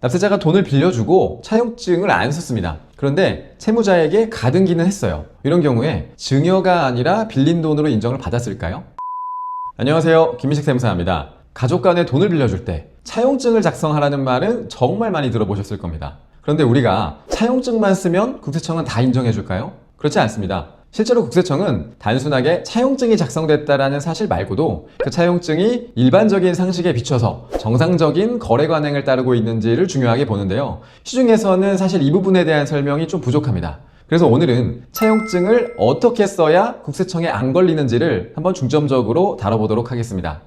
납세자가 돈을 빌려주고 차용증을 안 썼습니다. 그런데 채무자에게 가등기는 했어요. 이런 경우에 증여가 아니라 빌린 돈으로 인정을 받았을까요? 안녕하세요, 김민식 세무사입니다. 가족 간에 돈을 빌려줄 때 차용증을 작성하라는 말은 정말 많이 들어보셨을 겁니다. 그런데 우리가 차용증만 쓰면 국세청은 다 인정해 줄까요? 그렇지 않습니다. 실제로 국세청은 단순하게 차용증이 작성됐다라는 사실 말고도 그 차용증이 일반적인 상식에 비춰서 정상적인 거래 관행을 따르고 있는지를 중요하게 보는데요. 시중에서는 사실 이 부분에 대한 설명이 좀 부족합니다. 그래서 오늘은 차용증을 어떻게 써야 국세청에 안 걸리는지를 한번 중점적으로 다뤄보도록 하겠습니다.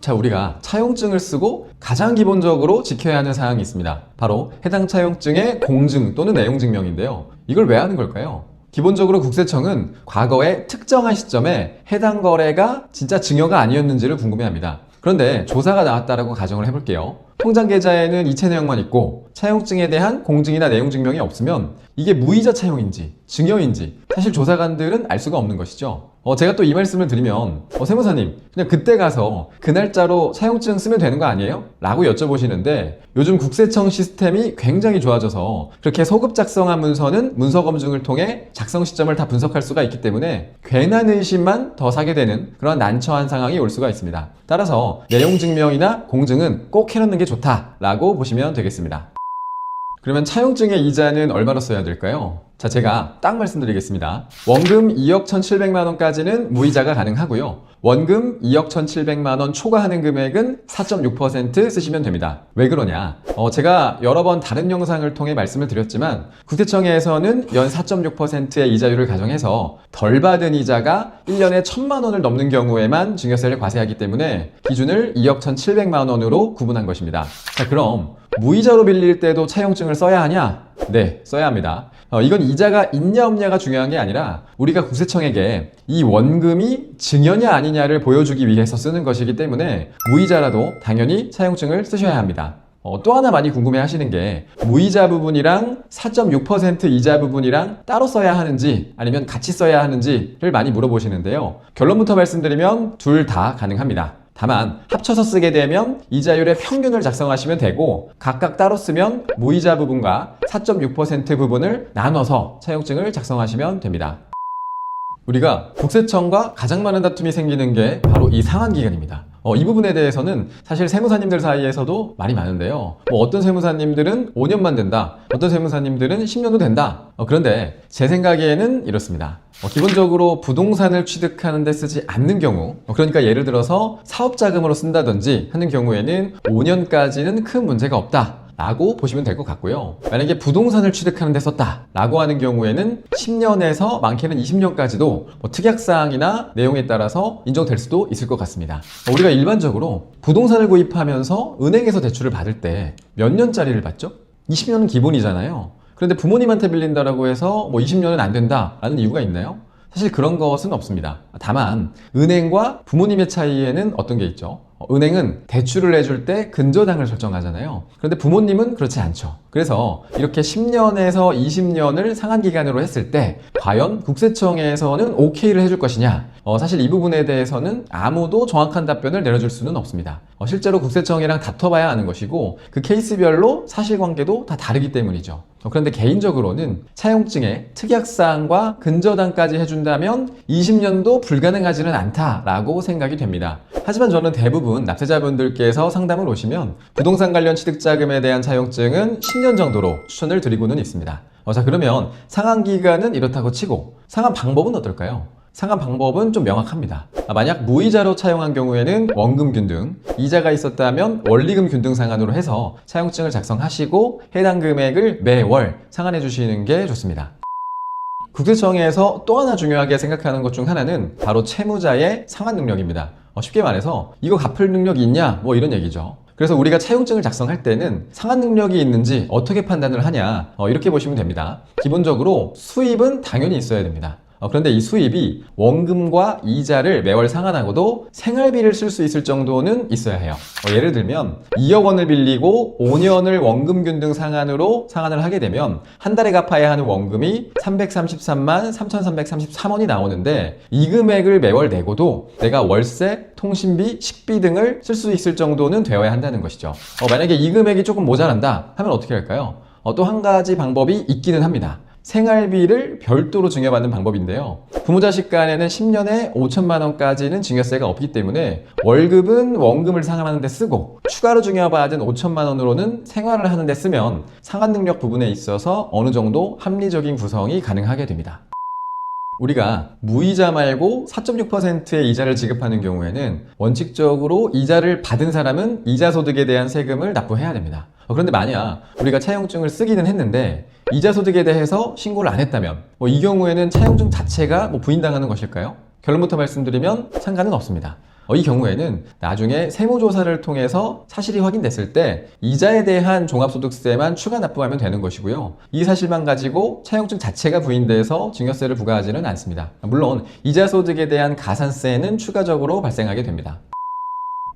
자, 우리가 차용증을 쓰고 가장 기본적으로 지켜야 하는 사항이 있습니다. 바로 해당 차용증의 공증 또는 내용증명인데요. 이걸 왜 하는 걸까요? 기본적으로 국세청은 과거의 특정한 시점에 해당 거래가 진짜 증여가 아니었는지를 궁금해합니다. 그런데 조사가 나왔다라고 가정을 해볼게요. 통장 계좌에는 이체 내역만 있고 차용증에 대한 공증이나 내용 증명이 없으면 이게 무이자 차용인지 증여인지 사실 조사관들은 알 수가 없는 것이죠. 제가 또 이 말씀을 드리면 세무사님 그냥 그때 가서 그 날짜로 차용증 쓰면 되는 거 아니에요? 라고 여쭤보시는데 요즘 국세청 시스템이 굉장히 좋아져서 그렇게 소급 작성한 문서는 문서 검증을 통해 작성 시점을 다 분석할 수가 있기 때문에 괜한 의심만 더 사게 되는 그런 난처한 상황이 올 수가 있습니다. 따라서 내용 증명이나 공증은 꼭 해놓는 게 좋다라고 보시면 되겠습니다. 그러면 차용증의 이자는 얼마로 써야 될까요? 자, 제가 딱 말씀드리겠습니다. 원금 2억 1,700만 원까지는 무이자가 가능하고요. 원금 2억 1,700만 원 초과하는 금액은 4.6% 쓰시면 됩니다. 왜 그러냐? 제가 여러 번 다른 영상을 통해 말씀을 드렸지만 국세청에서는 연 4.6%의 이자율을 가정해서 덜 받은 이자가 1년에 1,000만 원을 넘는 경우에만 증여세를 과세하기 때문에 기준을 2억 1,700만 원으로 구분한 것입니다. 자, 그럼 무이자로 빌릴 때도 차용증을 써야 하냐? 네, 써야 합니다. 이건 이자가 있냐 없냐가 중요한 게 아니라 우리가 국세청에게 이 원금이 증여냐 아니냐를 보여주기 위해서 쓰는 것이기 때문에 무이자라도 당연히 차용증을 쓰셔야 합니다. 또 하나 많이 궁금해 하시는 게 무이자 부분이랑 4.6% 이자 부분이랑 따로 써야 하는지 아니면 같이 써야 하는지를 많이 물어보시는데요. 결론부터 말씀드리면 둘 다 가능합니다. 다만 합쳐서 쓰게 되면 이자율의 평균을 작성하시면 되고 각각 따로 쓰면 무이자 부분과 4.6% 부분을 나눠서 차용증을 작성하시면 됩니다. 우리가 국세청과 가장 많은 다툼이 생기는 게 바로 이 상환기간입니다. 이 부분에 대해서는 사실 세무사님들 사이에서도 말이 많은데요. 어떤 세무사님들은 5년만 된다, 어떤 세무사님들은 10년도 된다. 그런데 제 생각에는 이렇습니다. 기본적으로 부동산을 취득하는 데 쓰지 않는 경우, 그러니까 예를 들어서 사업자금으로 쓴다든지 하는 경우에는 5년까지는 큰 문제가 없다 라고 보시면 될 것 같고요. 만약에 부동산을 취득하는 데 썼다 라고 하는 경우에는 10년에서 많게는 20년까지도 특약사항이나 내용에 따라서 인정될 수도 있을 것 같습니다. 우리가 일반적으로 부동산을 구입하면서 은행에서 대출을 받을 때 몇 년짜리를 받죠? 20년은 기본이잖아요. 그런데 부모님한테 빌린다라고 해서 20년은 안 된다라는 이유가 있나요? 사실 그런 것은 없습니다. 다만 은행과 부모님의 차이에는 어떤 게 있죠? 은행은 대출을 해줄 때 근저당을 설정하잖아요. 그런데 부모님은 그렇지 않죠. 그래서 이렇게 10년에서 20년을 상환기간으로 했을 때 과연 국세청에서는 오케이를 해줄 것이냐? 사실 이 부분에 대해서는 아무도 정확한 답변을 내려줄 수는 없습니다. 실제로 국세청이랑 다퉈봐야 하는 것이고 그 케이스별로 사실관계도 다 다르기 때문이죠. 그런데 개인적으로는 차용증에 특약사항과 근저당까지 해준다면 20년도 불가능하지는 않다라고 생각이 됩니다. 하지만 저는 대부분 납세자분들께서 상담을 오시면 부동산 관련 취득자금에 대한 차용증은 10년 정도로 추천을 드리고는 있습니다. 자, 그러면 상환기간은 이렇다고 치고 상환 방법은 어떨까요? 상환 방법은 좀 명확합니다. 만약 무이자로 차용한 경우에는 원금 균등, 이자가 있었다면 원리금 균등 상환으로 해서 차용증을 작성하시고 해당 금액을 매월 상환해 주시는 게 좋습니다. 국세청에서 또 하나 중요하게 생각하는 것 중 하나는 바로 채무자의 상환 능력입니다. 쉽게 말해서 이거 갚을 능력이 있냐? 이런 얘기죠. 그래서 우리가 차용증을 작성할 때는 상환 능력이 있는지 어떻게 판단을 하냐? 이렇게 보시면 됩니다. 기본적으로 수입은 당연히 있어야 됩니다. 그런데 이 수입이 원금과 이자를 매월 상환하고도 생활비를 쓸 수 있을 정도는 있어야 해요. 예를 들면 2억 원을 빌리고 5년을 원금 균등 상환으로 상환을 하게 되면 한 달에 갚아야 하는 원금이 333만 3,333원이 나오는데 이 금액을 매월 내고도 내가 월세, 통신비, 식비 등을 쓸 수 있을 정도는 되어야 한다는 것이죠. 만약에 이 금액이 조금 모자란다 하면 어떻게 할까요? 또 한 가지 방법이 있기는 합니다. 생활비를 별도로 증여받는 방법인데요. 부모 자식 간에는 10년에 5천만 원까지는 증여세가 없기 때문에 월급은 원금을 상환하는 데 쓰고 추가로 증여받은 5천만 원으로는 생활을 하는 데 쓰면 상환 능력 부분에 있어서 어느 정도 합리적인 구성이 가능하게 됩니다. 우리가 무이자 말고 4.6%의 이자를 지급하는 경우에는 원칙적으로 이자를 받은 사람은 이자 소득에 대한 세금을 납부해야 됩니다. 그런데 만약 우리가 차용증을 쓰기는 했는데 이자 소득에 대해서 신고를 안 했다면 이 경우에는 차용증 자체가 부인당하는 것일까요? 결론부터 말씀드리면 상관은 없습니다. 이 경우에는 나중에 세무조사를 통해서 사실이 확인됐을 때 이자에 대한 종합소득세만 추가 납부하면 되는 것이고요. 이 사실만 가지고 차용증 자체가 부인돼서 증여세를 부과하지는 않습니다. 물론 이자 소득에 대한 가산세는 추가적으로 발생하게 됩니다.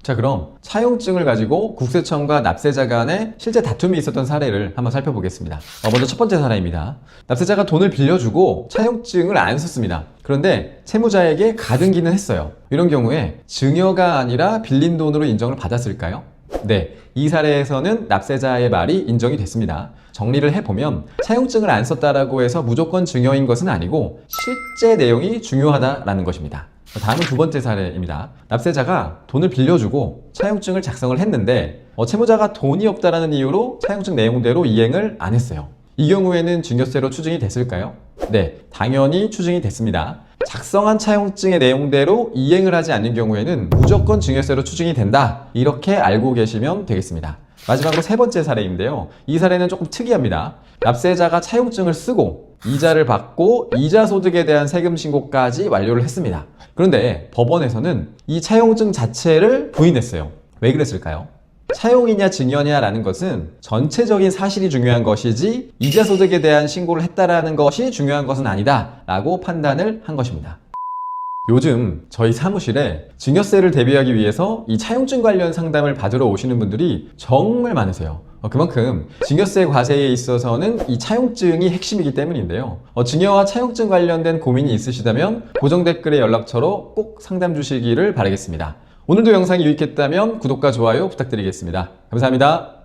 자, 그럼 차용증을 가지고 국세청과 납세자 간에 실제 다툼이 있었던 사례를 한번 살펴보겠습니다. 먼저 첫 번째 사례입니다. 납세자가 돈을 빌려주고 차용증을 안 썼습니다. 그런데 채무자에게 가등기는 했어요. 이런 경우에 증여가 아니라 빌린 돈으로 인정을 받았을까요? 네, 이 사례에서는 납세자의 말이 인정이 됐습니다. 정리를 해보면 차용증을 안 썼다라고 해서 무조건 증여인 것은 아니고 실제 내용이 중요하다라는 것입니다. 다음은 두 번째 사례입니다. 납세자가 돈을 빌려주고 차용증을 작성을 했는데 채무자가 돈이 없다라는 이유로 차용증 내용대로 이행을 안 했어요. 이 경우에는 증여세로 추징이 됐을까요? 네, 당연히 추징이 됐습니다. 작성한 차용증의 내용대로 이행을 하지 않는 경우에는 무조건 증여세로 추징이 된다. 이렇게 알고 계시면 되겠습니다. 마지막으로 세 번째 사례인데요. 이 사례는 조금 특이합니다. 납세자가 차용증을 쓰고 이자를 받고 이자 소득에 대한 세금 신고까지 완료를 했습니다. 그런데 법원에서는 이 차용증 자체를 부인했어요. 왜 그랬을까요? 차용이냐 증여냐라는 것은 전체적인 사실이 중요한 것이지 이자 소득에 대한 신고를 했다라는 것이 중요한 것은 아니다 라고 판단을 한 것입니다. 요즘 저희 사무실에 증여세를 대비하기 위해서 이 차용증 관련 상담을 받으러 오시는 분들이 정말 많으세요. 그만큼 증여세 과세에 있어서는 이 차용증이 핵심이기 때문인데요. 증여와 차용증 관련된 고민이 있으시다면 고정 댓글에 연락처로 꼭 상담 주시기를 바라겠습니다. 오늘도 영상이 유익했다면 구독과 좋아요 부탁드리겠습니다. 감사합니다.